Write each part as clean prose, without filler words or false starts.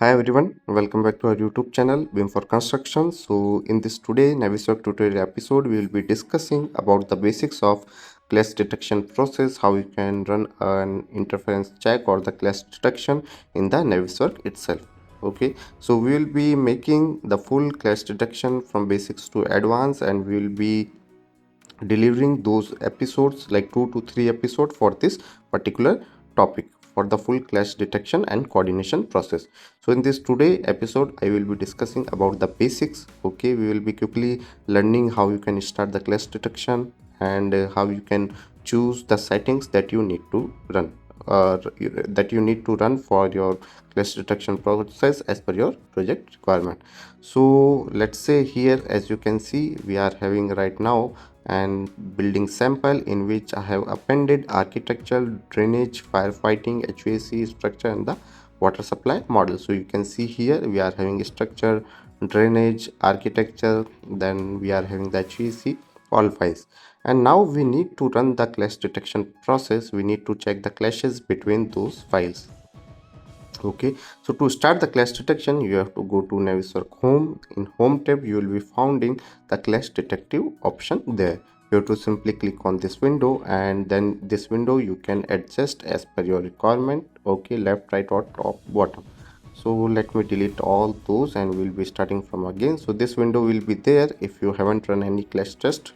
Hi everyone, welcome back to our YouTube channel Beam for Construction. So in this today Navisworks tutorial episode, we will be discussing about the basics of clash detection process, how you can run an interference check or the clash detection in the Navisworks itself. Okay, so we will be making the full clash detection from basics to advanced, and we will be delivering those episodes like 2 to 3 episodes for this particular topic for the full clash detection and coordination process. So in this today episode I will be discussing about the basics. Okay, we will be quickly learning how you can start the clash detection and how you can choose the settings that you need to run for your clash detection process as per your project requirement. So let's say here, as you can see, we are having right now and building sample in which I have appended architectural, drainage, firefighting, HVAC structure and the water supply model. So you can see here we are having structure, drainage, architecture, then we are having the HVAC, all files. And now we need to run the clash detection process. We need to check the clashes between those files. Okay, so to start the clash detection, you have to go to Navisworks home. In home tab you will be finding the clash detective option there. You have to simply click on this window, and then this window you can adjust as per your requirement. Okay, left, right or top, bottom. So let me delete all those and we'll be starting from again. So this window will be there if you haven't run any clash test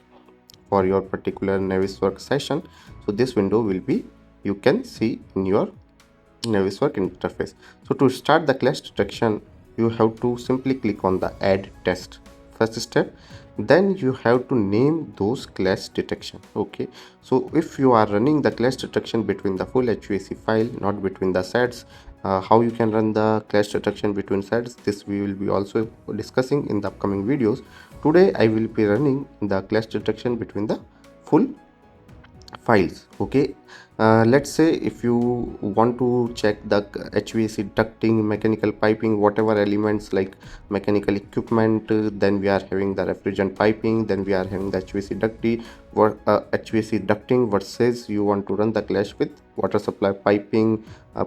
for your particular Navisworks session. So this window will be, you can see in your Navisworks interface. So to start the clash detection, you have to simply click on the add test, first step. Then you have to name those clash detection. Okay, so if you are running the clash detection between the full HVAC file, not between the sets, how you can run the clash detection between sets, this we will be also discussing in the upcoming videos. Today I will be running the clash detection between the full files. Okay, let's say if you want to check the HVAC ducting, mechanical piping, whatever elements like mechanical equipment, then we are having the refrigerant piping, then we are having the HVAC ducting versus you want to run the clash with water supply piping,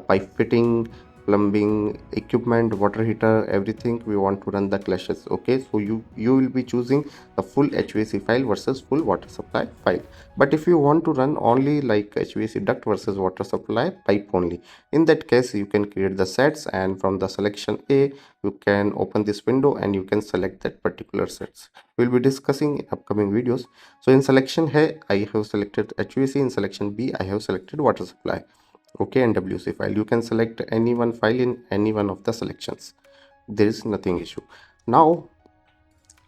pipe fitting, plumbing equipment, water heater, everything we want to run the clashes. Okay, so you will be choosing the full HVAC file versus full water supply file. But if you want to run only like HVAC duct versus water supply pipe only, in that case you can create the sets, and from the selection A you can open this window and you can select that particular sets. We will be discussing in upcoming videos. So in selection A I have selected HVAC, in selection B I have selected water supply. Okay, and WC file, you can select any one file in any one of the selections. There is nothing issue. Now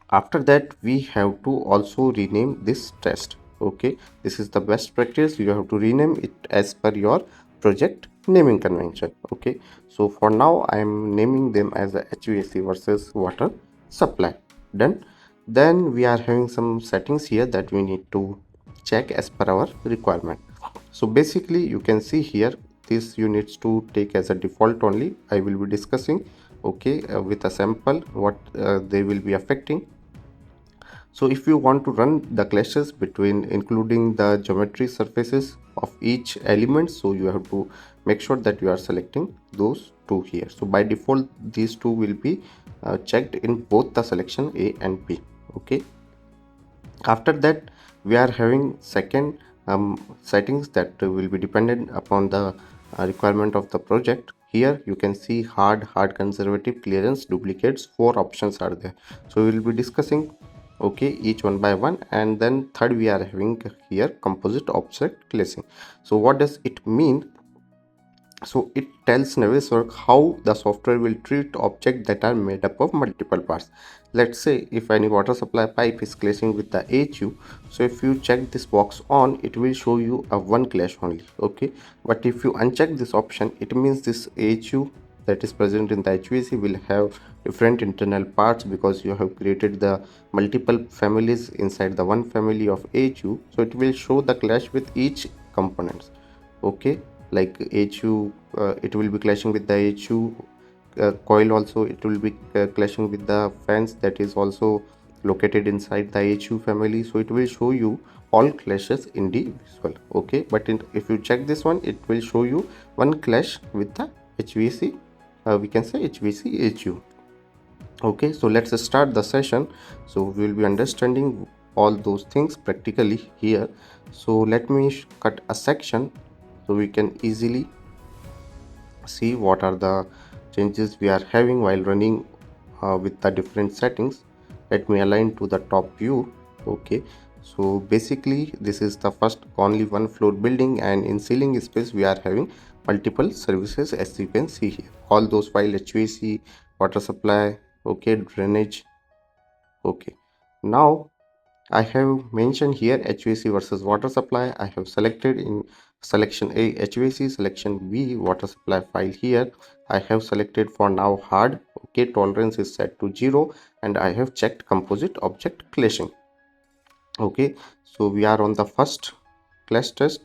after that we have to also rename this test. Okay, this is the best practice. You have to rename it as per your project naming convention. Okay, so for now I am naming them as a HVAC versus water supply. Done. Then we are having some settings here that we need to check as per our requirement. So basically you can see here this you needs to take as a default only. I will be discussing, okay, with a sample what they will be affecting. So if you want to run the clashes between including the geometry surfaces of each element, so you have to make sure that you are selecting those two here. So by default these two will be checked in both the selection A and B. Okay, after that we are having second settings that will be dependent upon the requirement of the project. Here you can see hard, conservative, clearance, duplicates. 4 options are there, so we will be discussing, okay, each one by one. And then third we are having here composite object clashing. So what does it mean? So it tells Navisworks how the software will treat objects that are made up of multiple parts. Let's say if any water supply pipe is clashing with the HU, so if you check this box on, it will show you a one clash only. Okay, but if you uncheck this option, it means this HU that is present in the HVAC will have different internal parts, because you have created the multiple families inside the one family of HU. So it will show the clash with each components. Okay, like HU, it will be clashing with the HU coil. Also it will be clashing with the fans that is also located inside the HU family. So it will show you all clashes in the visual. Okay, but if you check this one, it will show you one clash with the HVAC we can say HVC HU. Okay, so let's start the session. So we will be understanding all those things practically here. So let me cut a section so we can easily see what are the changes we are having while running with the different settings. Let me align to the top view. Okay, so basically this is the first only one floor building, and in ceiling space we are having multiple services as you can see here. All those file HVAC, water supply, okay, drainage. Okay, now I have mentioned here HVAC versus water supply. I have selected in selection A HVAC, selection B water supply file here. I have selected for now hard. Okay, tolerance is set to 0, and I have checked composite object clashing. Okay, so we are on the first clash test.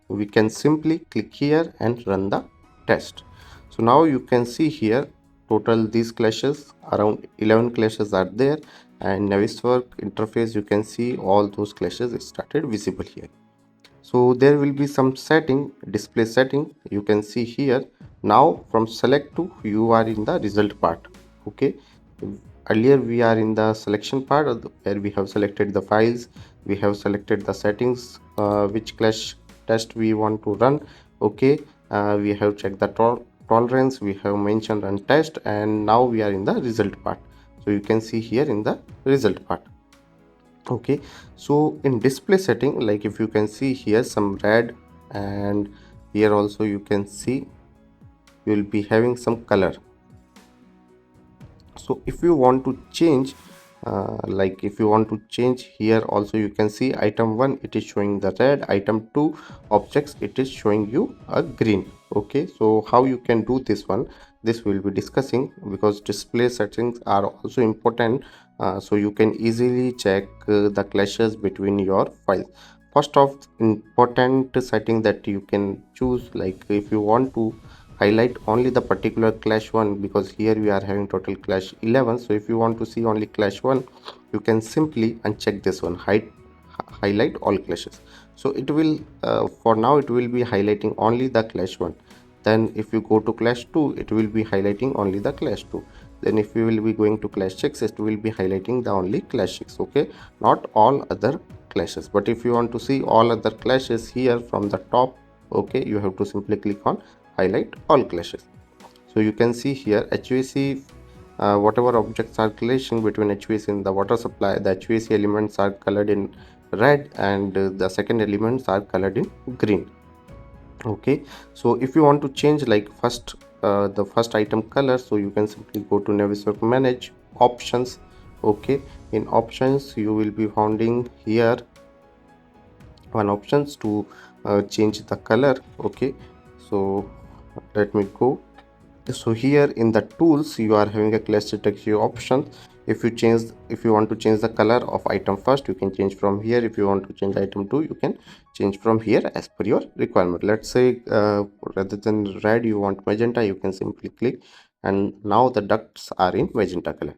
We can simply click here and run the test. So now you can see here total these clashes, around 11 clashes are there, and Navisworks interface you can see all those clashes started visible here. So there will be some setting, display setting you can see here. Now from select to you are in the result part. Okay, earlier we are in the selection part where we have selected the files, we have selected the settings, which clash test we want to run. Okay, we have checked the tolerance, we have mentioned run test, and now we are in the result part. So you can see here in the result part. Okay, so in display setting, like if you can see here some red, and here also you can see you will be having some color. So if you want to change, like if you want to change here also you can see item 1 it is showing the red, item 2 objects it is showing you a green. Okay, so how you can do this one, this we'll be discussing, because display settings are also important. So you can easily check the clashes between your files. First of important setting that you can choose, like if you want to highlight only the particular clash one, because here we are having total clash 11. So if you want to see only clash 1, you can simply uncheck this one, highlight all clashes. So it will for now it will be highlighting only the clash 1. Then if you go to clash 2, it will be highlighting only the clash 2. Then if you will be going to clash 6, it will be highlighting the only clash 6. Okay, not all other clashes. But if you want to see all other clashes here from the top, okay, you have to simply click on highlight all clashes. So you can see here HVAC, whatever objects are clashing between HVAC and the water supply, the HVAC elements are colored in red, and the second elements are colored in green. Okay, so if you want to change like first the first item color, so you can simply go to Navisworks manage options. Okay, in options you will be finding here one options to change the color. Okay, so let me go. So here in the tools you are having a clash texture option. If you want to change the color of item first, you can change from here. If you want to change item 2, you can change from here as per your requirement. Let's say rather than red you want magenta, you can simply click, and now the ducts are in magenta color.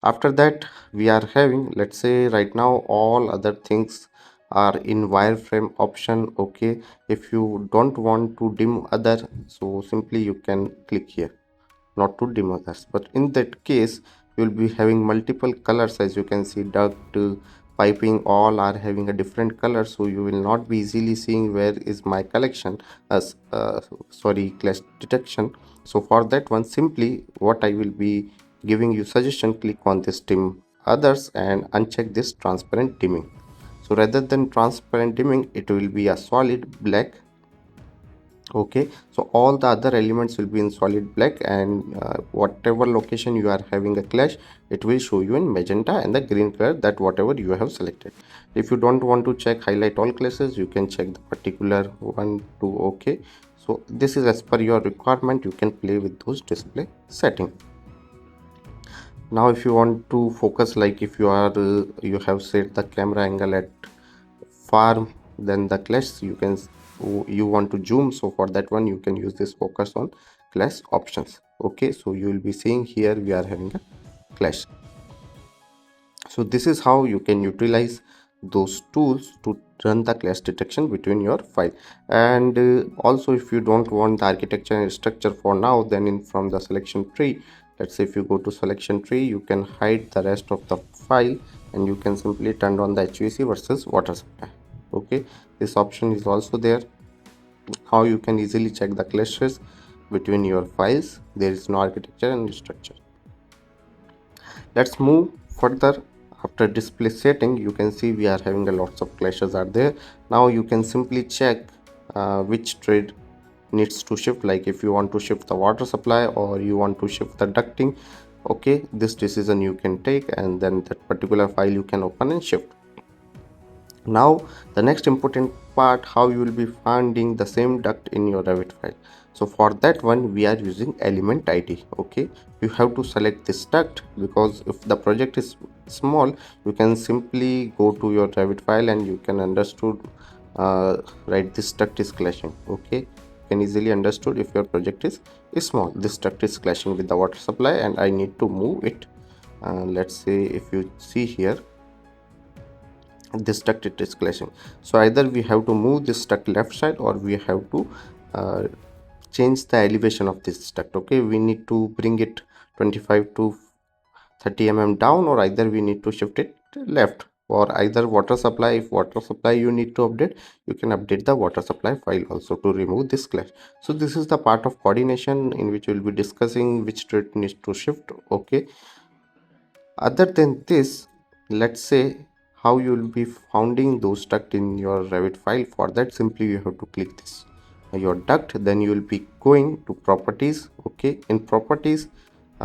After that we are having, let's say right now all other things are in wireframe option. Okay, if you don't want to dim other, so simply you can click here not to dim others. But in that case you will be having multiple colors. As you can see, duct, piping, all are having a different color, so you will not be easily seeing where is my collection as sorry clash detection. So for that one, simply what I will be giving you suggestion, click on this dim others and uncheck this transparent dimming. So rather than transparent dimming, it will be a solid black. Okay, so all the other elements will be in solid black, and whatever location you are having a clash, it will show you in magenta and the green color, that whatever you have selected. If you don't want to check highlight all clashes, you can check the particular one to okay. So this is as per your requirement, you can play with those display setting. Now if you want to focus, like if you are you have set the camera angle at far than the clash, you want to zoom, so for that one you can use this focus on clash options. Okay, so you will be seeing here we are having a clash. So this is how you can utilize those tools to run the clash detection between your file. And also, if you don't want the architecture and structure for now, then in from the selection tree, let's say if you go to selection tree, you can hide the rest of the file and you can simply turn on the HVAC versus water supply. Okay, this option is also there. How you can easily check the clashes between your files. There is no architecture and structure. Let's move further. After display setting, you can see we are having a lots of clashes are there. Now you can simply check which trade needs to shift, like if you want to shift the water supply or you want to shift the ducting. Okay, this decision you can take, and then that particular file you can open and shift. Now the next important part, how you will be finding the same duct in your Revit file. So for that one we are using element ID. Okay, you have to select this duct, because if the project is small, you can simply go to your Revit file and you can understood right, this duct is clashing. Okay, you can easily understood if your project is small, this duct is clashing with the water supply and I need to move it. Let's say if you see here, this duct it is clashing, so either we have to move this duct left side or we have to uh, change the elevation of this duct. Okay, we need to bring it 25 to 30 mm down, or either we need to shift it left. Or either water supply, if water supply you need to update, you can update the water supply file also to remove this clash. So this is the part of coordination in which we'll be discussing which trade needs to shift. Okay, other than this, let's say how you will be founding those duct in your Revit file. For that, simply you have to click this your duct, then you will be going to properties. Okay, in properties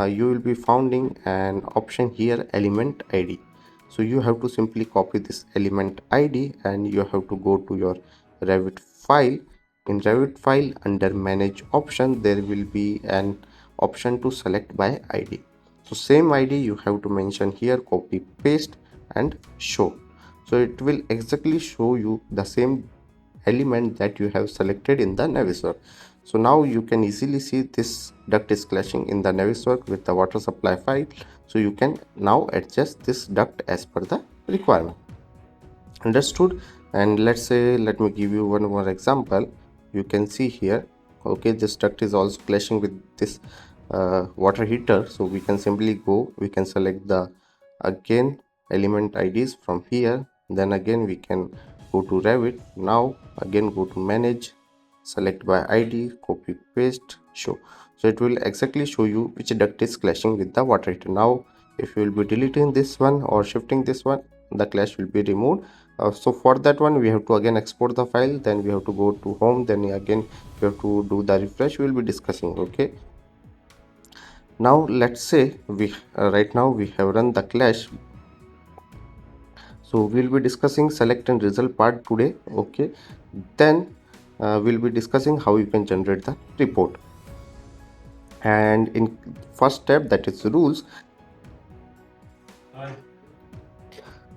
you will be founding an option here, element ID. So you have to simply copy this element ID and you have to go to your Revit file. In Revit file, under manage option, there will be an option to select by ID. So same ID you have to mention here, copy paste and show. So it will exactly show you the same element that you have selected in the Navisworks. So now you can easily see this duct is clashing in the Navisworks with the water supply file. So you can now adjust this duct as per the requirement. Understood? And let's say, let me give you one more example. You can see here, okay, this duct is also clashing with this water heater. So we can simply go, we can select the again element IDs from here, then again we can go to Revit. Now again go to manage, select by ID, copy paste, show. So it will exactly show you which duct is clashing with the water heater. Now if you will be deleting this one or shifting this one, the clash will be removed. So for that one we have to again export the file, then we have to go to home, then again we have to do the refresh. We will be discussing. Okay, now let's say we right now we have run the clash. So we'll be discussing select and result part today. Okay, then we'll be discussing how you can generate the report. And in first step, that is rules.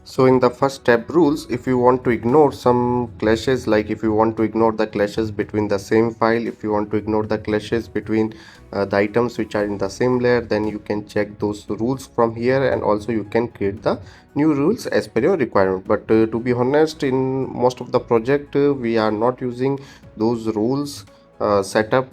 So in the first step, rules, if you want to ignore some clashes, like if you want to ignore the clashes between the same file, if you want to ignore the clashes between the items which are in the same layer, then you can check those rules from here, and also you can create the new rules as per your requirement. But to be honest, in most of the project we are not using those rules set up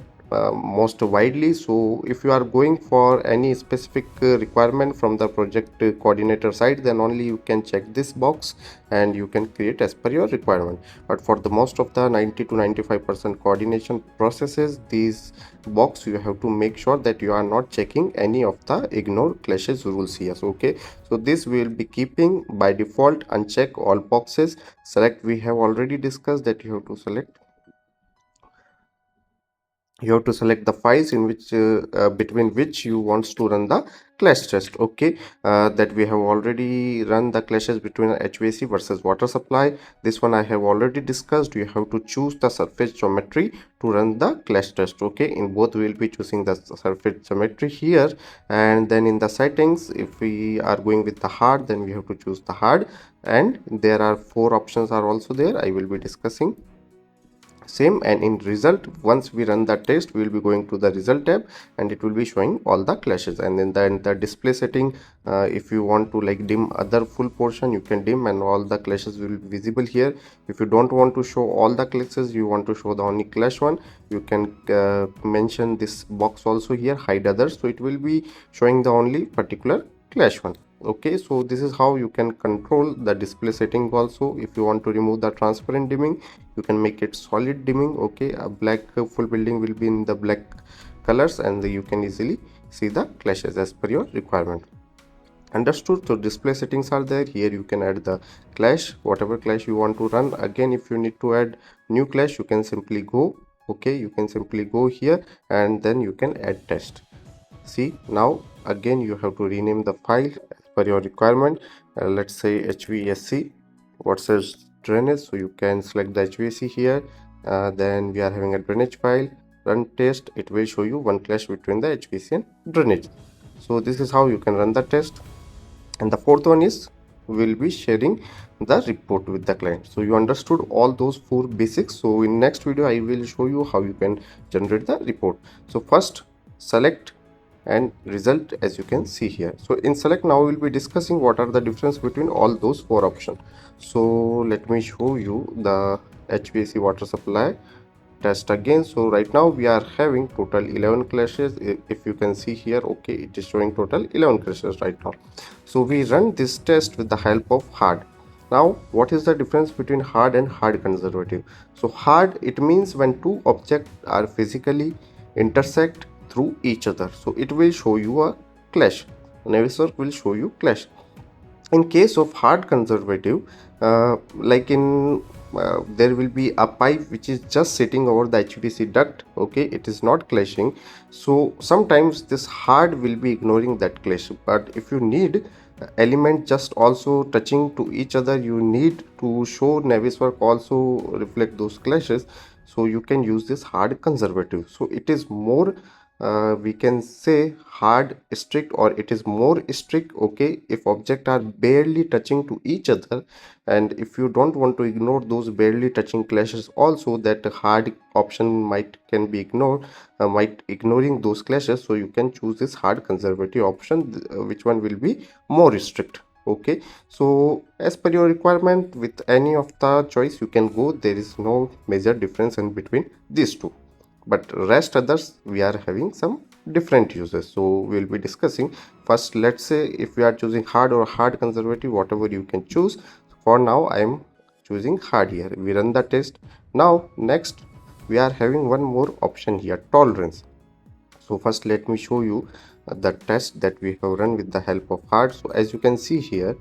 most widely. So if you are going for any specific requirement from the project coordinator side, then only you can check this box and you can create as per your requirement. But for the most of the 90 to 95% coordination processes, these box you have to make sure that you are not checking any of the ignore clashes rules here. So, okay, so this will be keeping by default uncheck all boxes. Select, we have already discussed that you have to select, you have to select the files in which between which you want to run the clash test. Okay, that we have already run the clashes between HVAC versus water supply. This one I have already discussed. You have to choose the surface geometry to run the clash test. Okay, in both we will be choosing the surface geometry here, and then in the settings, if we are going with the hard, then we have to choose the hard, and there are 4 options are also there. I will be discussing. same. And in result, once we run the test, we will be going to the result tab and it will be showing all the clashes. And then the display setting, if you want to like dim other full portion, you can dim and all the clashes will be visible here. If you don't want to show all the clashes, you want to show the only clash one, you can mention this box also here, hide others, so it will be showing the only particular clash one. Okay, so this is how you can control the display setting. Also, if you want to remove the transparent dimming, you can make it solid dimming. Okay, a black full building will be in the black colors and you can easily see the clashes as per your requirement. Understood? So display settings are there. Here you can add the clash, whatever clash you want to run. Again, if you need to add new clash, you can simply go, okay, you can simply go here and then you can add test. See, now again you have to rename the file as per your requirement. Let's say HVAC versus drainage, so you can select the HVAC here. Then we are having a drainage file, run test, it will show you one clash between the HVAC and drainage. So this is how you can run the test. And the fourth one is we'll be sharing the report with the client. So you understood all those four basics. So in next video I will show you how you can generate the report. So first select and result, as you can see here. So in select, now we will be discussing what are the difference between all those four options. So let me show you the HVAC water supply test again. So right now we are having total 11 clashes. If you can see here, okay, it is showing total 11 clashes right now. So we run this test with the help of hard. Now what is the difference between hard and hard conservative? So hard, it means when two objects are physically intersect through each other, so it will show you a clash. Navisworks will show you clash. In case of hard conservative, like in there will be a pipe which is just sitting over the HVAC duct, okay, it is not clashing. So sometimes this hard will be ignoring that clash, but if you need element just also touching to each other, you need to show Navisworks also reflect those clashes, so you can use this hard conservative. So it is more we can say hard strict, or it is more strict, okay, if objects are barely touching to each other. And if you don't want to ignore those barely touching clashes also, that hard option can be ignored, might ignoring those clashes, so you can choose this hard conservative option, which one will be more strict. Okay, so as per your requirement, with any of the choice you can go, there is no major difference in between these two, but rest others we are having some different uses. So we'll be discussing first. Let's say if we are choosing hard or hard conservative, whatever you can choose. For now I am choosing hard here. We run the test. Now next we are having one more option here, tolerance. So first let me show you the test that we have run with the help of hard. So as you can see here,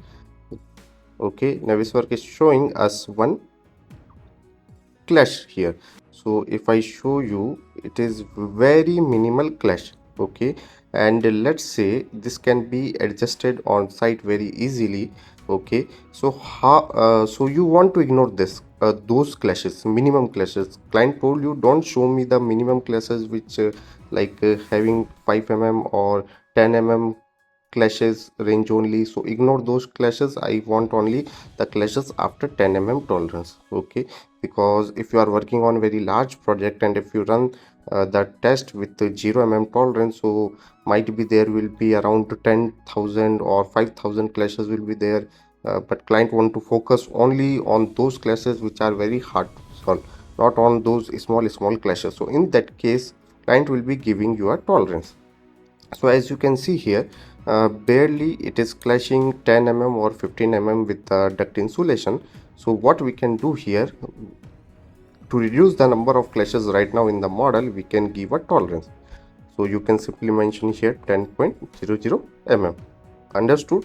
okay, Navisworks is showing us one clash here. So if I show you, it is very minimal clash, okay, and let's say this can be adjusted on site very easily. Okay, so so you want to ignore this those clashes, minimum clashes. Client told you don't show me the minimum clashes which having 5 mm or 10 mm clashes range only, so ignore those clashes. I want only the clashes after 10 mm tolerance. Okay, because if you are working on very large project and if you run the test with the 0 mm tolerance, so might be there will be around 10,000 or 5,000 clashes will be there, but client want to focus only on those clashes which are very hard to solve, not on those small clashes. So in that case, client will be giving you a tolerance. So as you can see here, barely it is clashing 10 mm or 15 mm with the duct insulation. So what we can do here to reduce the number of clashes right now in the model, we can give a tolerance. So you can simply mention here 10.00 mm. Understood?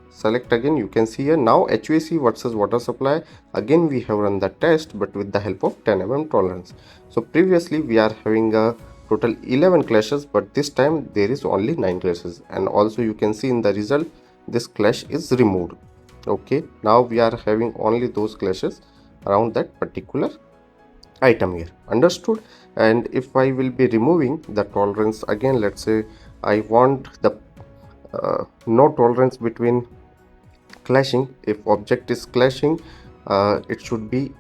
Select again. You can see here now HVAC versus water supply. Again we have run the test, but with the help of 10 mm tolerance. So previously we are having a total 11 clashes, but this time there is only 9 clashes, and also you can see in the result this clash is removed. Okay, now we are having only those clashes around that particular item here. Understood? And if I will be removing the tolerance again, let's say I want the no tolerance between clashing. If object is clashing, it should be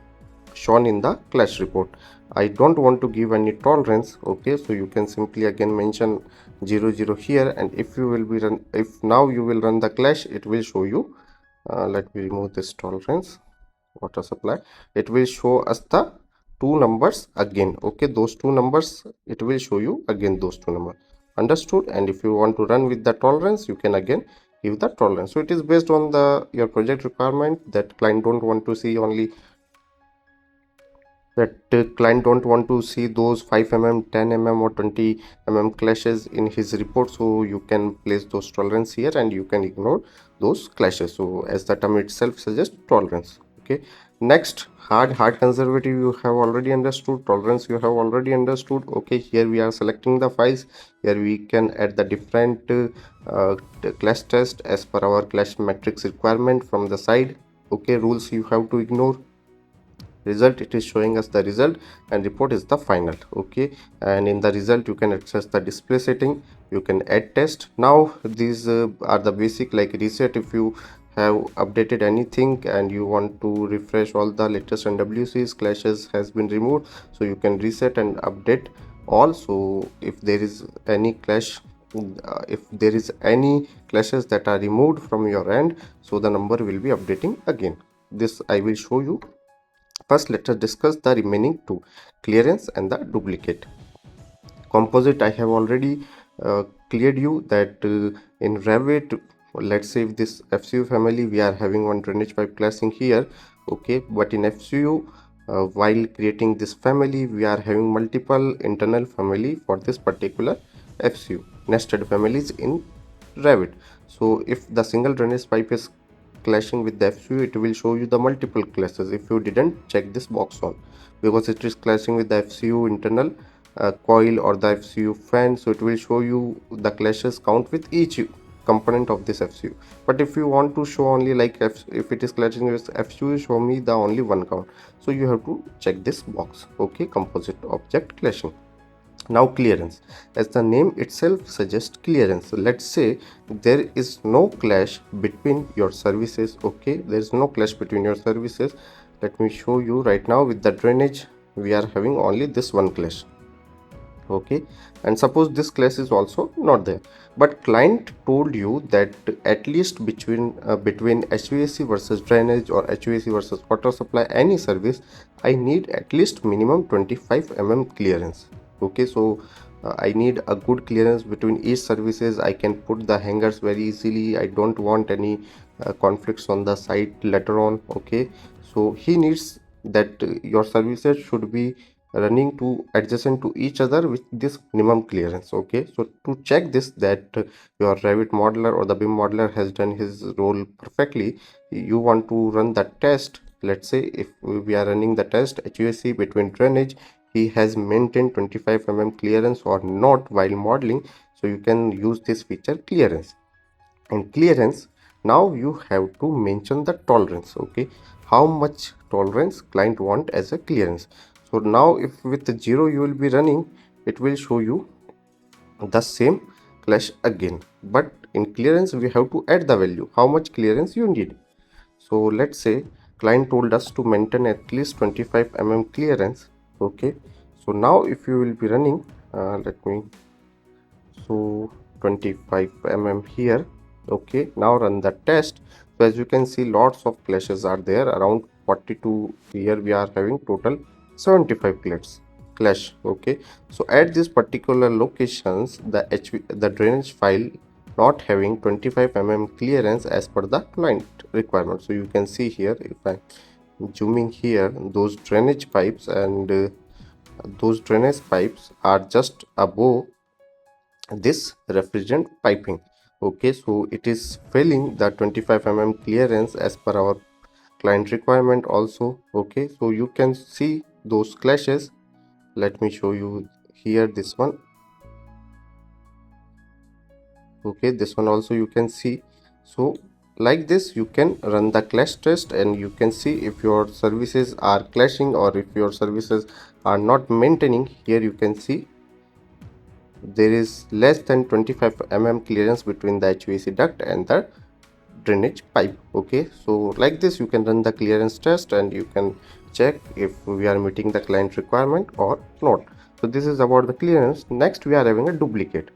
shown in the clash report. I don't want to give any tolerance. Okay, so you can simply again mention 00 here, and if you will be run, if now you will run the clash, it will show you. Let me remove this tolerance water supply. It will show us the two numbers again. Okay, those two numbers, it will show you again those two numbers. Understood? And if you want to run with the tolerance, you can again give the tolerance. So it is based on the your project requirement, that client don't want to see only client don't want to see those 5 mm, 10 mm or 20 mm clashes in his report. So you can place those tolerance here and you can ignore those clashes. So as the term itself suggests, tolerance. Okay, next, hard conservative you have already understood, tolerance you have already understood. Okay, here we are selecting the files. Here we can add the different clash test as per our clash matrix requirement from the side. Okay, rules you have to ignore. Result, it is showing us the result, and report is the final. Okay, and in the result you can access the display setting, you can add test. Now these are the basic, like reset. If you have updated anything and you want to refresh all the latest NWCs, clashes has been removed, so you can reset and update all. So if there is any clash, if there is any clashes that are removed from your end, so the number will be updating again. This I will show you. First, let us discuss the remaining two, clearance and the duplicate. Composite, I have already cleared you that in Revit, let's say if this FCU family, we are having one drainage pipe classing here. Okay, but in FCU, while creating this family, we are having multiple internal family for this particular FCU, nested families in Revit. So if the single drainage pipe is clashing with the FCU, it will show you the multiple clashes if you didn't check this box on, because it is clashing with the FCU internal coil or the FCU fan. So it will show you the clashes count with each component of this FCU. But if you want to show only like if it is clashing with FCU, show me the only one count. So you have to check this box. Okay, composite object clashing. Now clearance, as the name itself suggests, clearance. Let's say there is no clash between your services. Okay, there is no clash between your services. Let me show you right now. With the drainage, we are having only this one clash. Okay, and suppose this clash is also not there, but client told you that at least between HVAC versus drainage or HVAC versus water supply, any service, I need at least minimum 25 mm clearance. Okay, so I need a good clearance between each services. I can put the hangers very easily. I don't want any conflicts on the site later on. Okay, so he needs that your services should be running to adjacent to each other with this minimum clearance. Okay, so to check this, that your Revit modeler or the BIM modeler has done his role perfectly, you want to run the test. Let's say if we are running the test HVAC between drainage, he has maintained 25 mm clearance or not while modeling. So you can use this feature, clearance. And clearance, now you have to mention the tolerance. Okay, how much tolerance client want as a clearance. So now if with the 0 you will be running, it will show you the same clash again, but in clearance we have to add the value, how much clearance you need. So let's say client told us to maintain at least 25 mm clearance. Okay, so now if you will be running, let me, so 25 mm here. Okay, now run the test. So as you can see, lots of clashes are there, around 42. Here we are having total 75 clash. Okay, so at these particular locations, the drainage file not having 25 mm clearance as per the client requirement. So you can see here, if I zooming here, those drainage pipes and those drainage pipes are just above this refrigerant piping. Okay, so it is failing the 25 mm clearance as per our client requirement also. Okay, so you can see those clashes. Let me show you here, this one. Okay, this one also you can see. So like this you can run the clash test and you can see if your services are clashing or if your services are not maintaining. Here you can see there is less than 25 mm clearance between the HVAC duct and the drainage pipe. Okay, so like this you can run the clearance test and you can check if we are meeting the client requirement or not. So this is about the clearance. Next we are having a duplicate.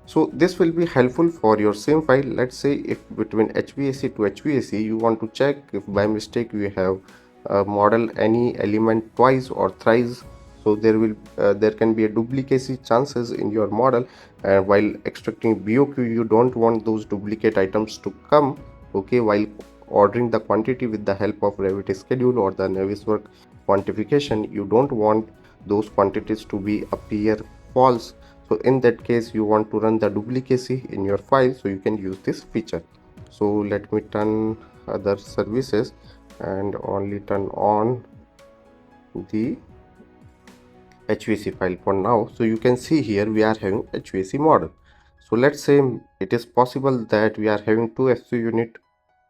So this will be helpful for your same file. Let's say if between HVAC to HVAC you want to check if by mistake you have model any element twice or thrice. So there can be a duplicacy chances in your model, and while extracting BOQ you don't want those duplicate items to come. Okay, while ordering the quantity with the help of Revit schedule or the Navisworks quantification, you don't want those quantities to be appear false. So in that case you want to run the duplicacy in your file, so you can use this feature. So let me turn other services and only turn on the HVAC file for now. So you can see here we are having HVAC model. So let's say it is possible that we are having two FCU unit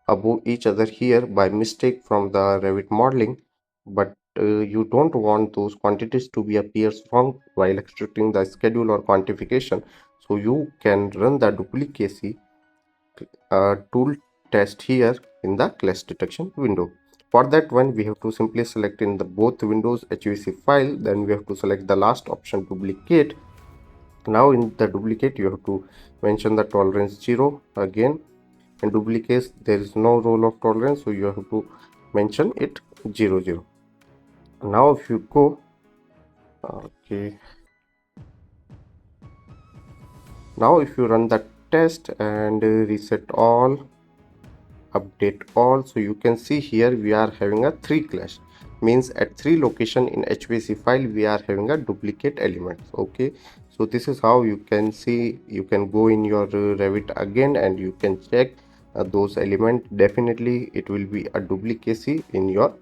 above each other here by mistake from the Revit modeling, but you don't want those quantities to be appears wrong while extracting the schedule or quantification. So you can run the duplicacy tool test here in the clash detection window. For that one we have to simply select in the both windows HVAC file, then we have to select the last option duplicate. Now in the duplicate you have to mention the tolerance 0 again. In duplicate there is no role of tolerance, so you have to mention it 0 0. Now if you go okay, now if you run the test and reset all, update all, so you can see here we are having a 3 clash, means at 3 location in HVAC file we are having a duplicate elements. Okay, so this is how you can see. You can go in your Revit again and you can check those elements. Definitely it will be a duplicacy in your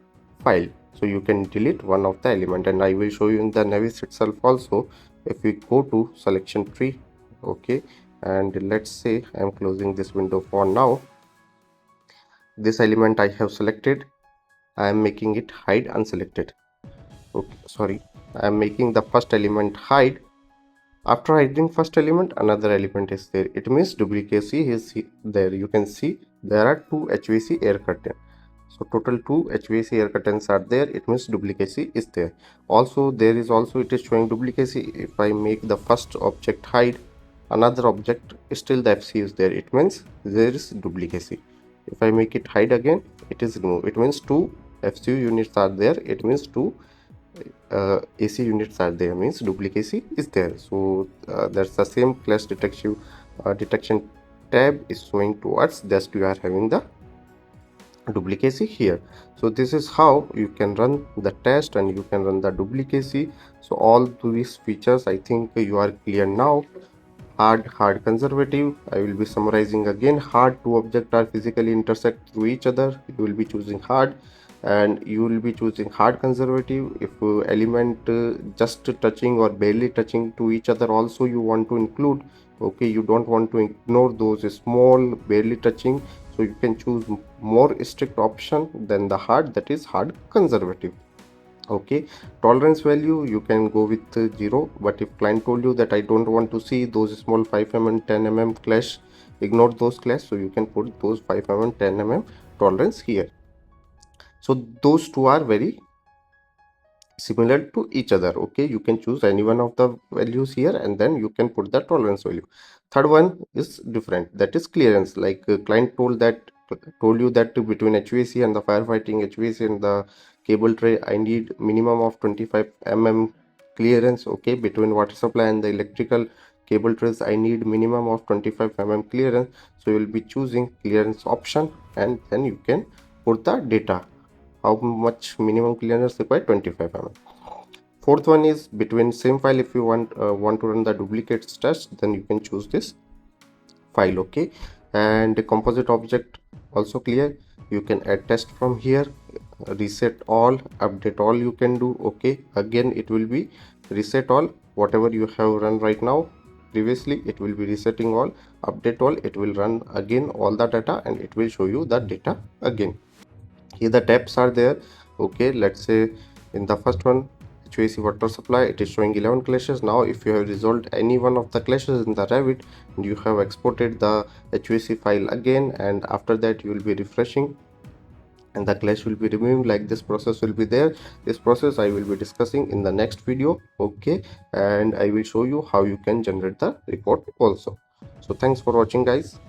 file, so you can delete one of the element, and I will show you in the Navis itself also. If we go to selection tree, okay, and let's say I am closing this window for now. This element I have selected, I am making it hide unselected. Okay, sorry, I am making the first element hide. After hiding first element, another element is there. It means duplicacy is there. You can see there are two HVAC air curtain. So total two HVAC air curtains are there. It means duplicacy is there. Also there is also it is showing duplicacy. If I make the first object hide, another object still the FC is there. It means there is duplicacy. If I make it hide again, it is remove. It means two FCU units are there. It means two AC units are there, means duplicacy is there. So that's the same clash detection tab is showing to us that you are having the duplicacy here. So this is how you can run the test and you can run the duplicacy. So all these features I think you are clear now. Hard, conservative. I will be summarizing again. Hard, two objects are physically intersect through each other. You will be choosing hard, and you will be choosing hard conservative. If element just touching or barely touching to each other also you want to include. Okay, you don't want to ignore those small barely touching. So you can choose more strict option than the hard, that is hard conservative. Okay, tolerance value you can go with 0, but if client told you that I don't want to see those small 5mm and 10mm clash, ignore those clash, so you can put those 5mm and 10mm tolerance here. So those two are very similar to each other. Okay, you can choose any one of the values here and then you can put the tolerance value. Third one is different, that is clearance. Like client told you that between HVAC and the firefighting HVAC and the cable tray I need minimum of 25mm clearance. Okay, between water supply and the electrical cable trays I need minimum of 25mm clearance. So you will be choosing clearance option and then you can put the data how much minimum clearance required, 25mm. Fourth one is between same file. If you want to run the duplicates test, then you can choose this file. Okay, and the composite object also clear. You can add test from here, reset all, update all you can do. Okay, again it will be reset all, whatever you have run right now previously it will be resetting all, update all, it will run again all the data and it will show you the data again. Here the tabs are there. Okay, let's say in the first one HVAC water supply, it is showing 11 clashes. Now if you have resolved any one of the clashes in the Revit and you have exported the HVAC file again, and after that you will be refreshing and the clash will be removed, like this process will be there. This process I will be discussing in the next video, okay, and I will show you how you can generate the report also. So thanks for watching, guys.